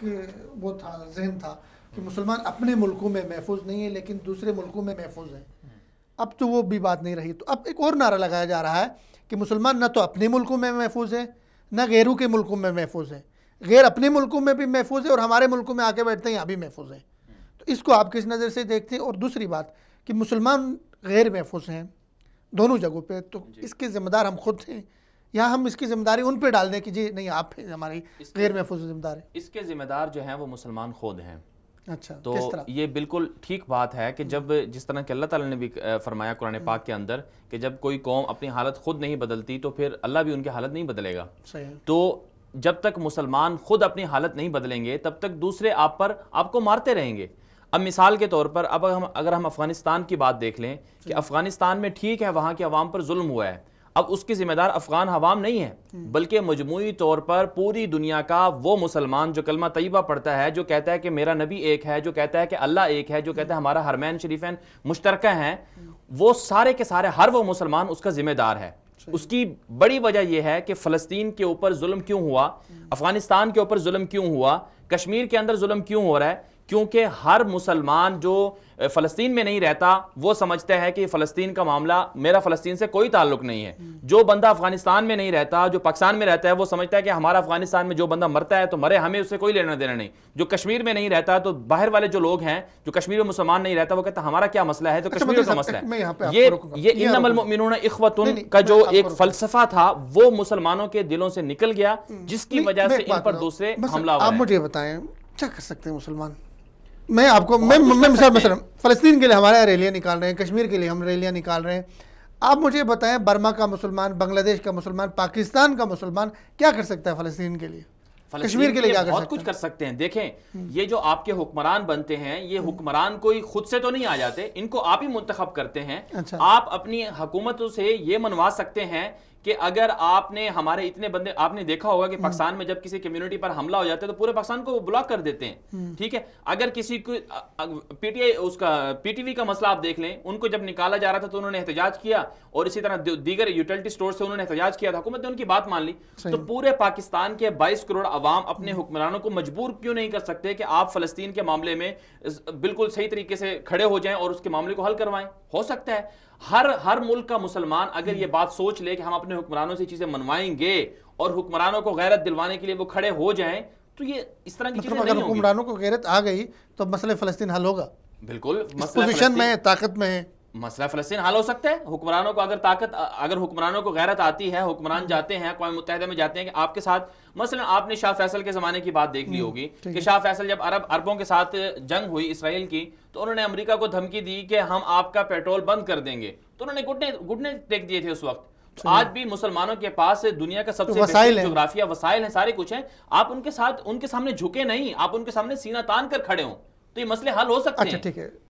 ایک وہ تھا ذہن تھا کہ مسلمان اپنے ملکوں میں محفوظ نہیں ہے لیکن دوسرے ملکوں میں محفوظ ہیں. اب تو وہ بھی بات نہیں رہی. تو اب ایک اور نعرہ لگایا جا رہا ہے کہ مسلمان نہ تو اپنے ملکوں میں محفوظ ہیں نہ غیروں کے ملکوں میں محفوظ ہیں. غیر اپنے ملکوں میں بھی محفوظ ہے اور ہمارے ملکوں میں آ کے بیٹھتے ہیں یہاں بھی محفوظ ہیں. تو اس کو آپ کس نظر سے دیکھتے ہیں؟ اور دوسری بات کہ مسلمان غیر محفوظ ہیں دونوں جگہوں پہ، تو اس کے ذمہ دار ہم خود ہیں یا ہم اس کی ذمہ داری ان پہ ڈال دیں کہ جی نہیں آپ ہماری غیر محفوظ ذمہ دار ہیں؟ اس کے ذمہ دار جو ہیں وہ مسلمان خود ہیں. اچھا، تو کس طرح؟ یہ بالکل ٹھیک بات ہے کہ جب جس طرح کہ اللہ تعالیٰ نے بھی فرمایا قرآن پاک کے اندر کہ جب کوئی قوم اپنی حالت خود نہیں بدلتی تو پھر اللہ بھی ان کی حالت نہیں بدلے گا. تو جب تک مسلمان خود اپنی حالت نہیں بدلیں گے تب تک دوسرے آپ کو مارتے رہیں گے. اب مثال کے طور پر اگر ہم افغانستان کی بات دیکھ لیں کہ افغانستان میں ٹھیک ہے وہاں کے عوام پر ظلم ہوا ہے، اب اس کی ذمہ دار افغان عوام نہیں ہے بلکہ مجموعی طور پر پوری دنیا کا وہ مسلمان جو کلمہ طیبہ پڑھتا ہے، جو کہتا ہے کہ میرا نبی ایک ہے، جو کہتا ہے کہ اللہ ایک ہے، جو کہتا ہے ہمارا حرمین شریفین مشترکہ ہیں، وہ سارے کے سارے ہر وہ مسلمان اس کا ذمہ دار ہے. اس کی بڑی وجہ یہ ہے کہ فلسطین کے اوپر ظلم کیوں ہوا، افغانستان کے اوپر ظلم کیوں ہوا، کشمیر کے اندر ظلم کیوں ہو رہا ہے؟ کیونکہ ہر مسلمان جو فلسطین میں نہیں رہتا وہ سمجھتا ہے کہ فلسطین کا معاملہ میرا فلسطین سے کوئی تعلق نہیں ہے. جو بندہ افغانستان میں نہیں رہتا، جو پاکستان میں رہتا ہے، وہ سمجھتا ہے کہ ہمارا افغانستان میں جو بندہ مرتا ہے تو مرے، ہمیں اس سے کوئی لینا دینا نہیں. جو کشمیر میں نہیں رہتا تو باہر والے جو لوگ ہیں، جو کشمیر میں مسلمان نہیں رہتا، وہ کہتا ہمارا کیا مسئلہ ہے، تو کشمیر کا مسئلہ ہے. یہ انما المؤمنون اخوۃ کا جو ایک فلسفہ تھا وہ مسلمانوں کے دلوں سے نکل گیا، جس کی وجہ سے ان پر دوسرے حملہ ہو رہے ہیں. آپ مجھے بتائیں کیا کر سکتے ہیں مسلمان؟ میں آپ کو میں مثلا فلسطین کے لیے ہمارے ریلیاں نکال رہے ہیں، کشمیر کے لیے ہم ریلیاں نکال رہے ہیں. آپ مجھے بتائیں برما کا مسلمان، بنگلہ دیش کا مسلمان، پاکستان کا مسلمان کیا کر سکتا ہے فلسطین کے لیے، کشمیر کے لیے کیا کر سکتا ہے؟ بہت کچھ کر سکتے ہیں. دیکھیں یہ جو آپ کے حکمران بنتے ہیں، یہ حکمران کوئی خود سے تو نہیں آ جاتے، ان کو آپ ہی منتخب کرتے ہیں. آپ اپنی حکومتوں سے یہ منوا سکتے ہیں کہ اگر آپ نے ہمارے اتنے بندے، آپ نے دیکھا ہوگا کہ پاکستان میں جب کسی کمیونٹی پر حملہ ہو جاتا ہے تو پورے پاکستان کو بلاک کر دیتے ہیں. ٹھیک ہے، اگر کسی کو پی ٹی وی کا مسئلہ آپ دیکھ لیں، ان کو جب نکالا جا رہا تھا تو انہوں نے احتجاج کیا، اور اسی طرح دیگر یوٹیلٹی سٹور سے انہوں نے احتجاج کیا تھا، حکومت نے ان کی بات مان لی. تو پورے پاکستان کے 22 کروڑ عوام اپنے حکمرانوں کو مجبور کیوں نہیں کر سکتے کہ آپ فلسطین کے معاملے میں بالکل صحیح طریقے سے کھڑے ہو جائیں اور اس کے معاملے کو حل کروائیں؟ ہو سکتا ہے. ہر ملک کا مسلمان اگر یہ بات سوچ لے کہ ہم اپنے حکمرانوں سے چیزیں منوائیں گے اور حکمرانوں کو غیرت دلوانے کے لیے وہ کھڑے ہو جائیں تو یہ اس طرح کی چیزیں نہیں ہوں گی. اگر حکمرانوں کو غیرت آ گئی تو مسئلہ فلسطین حل ہوگا. بالکل، پوزیشن میں طاقت میں ہے، مسئلہ فلسطین حل ہو سکتا ہے. حکمرانوں کو اگر حکمرانوں کو غیرت آتی ہے، حکمران جاتے ہیں اقوام متحدہ میں جاتے ہیں کہ آپ کے ساتھ، مثلا آپ نے شاہ فیصل کے زمانے کی بات دیکھ لی ہوگی کہ شاہ فیصل جب عربوں کے ساتھ جنگ ہوئی اسرائیل کی تو انہوں نے امریکہ کو دھمکی دی کہ ہم آپ کا پیٹرول بند کر دیں گے، تو انہوں نے گھٹنے ٹیک دیے تھے اس وقت. آج بھی مسلمانوں کے پاس دنیا کا سب سے بہترین جغرافیہ، وسائل ہیں، سارے کچھ ہیں. آپ ان کے سامنے جھکے نہیں، آپ ان کے سامنے سینہ تان کر کھڑے ہوں تو یہ مسئلے حل ہو سکتے ہیں.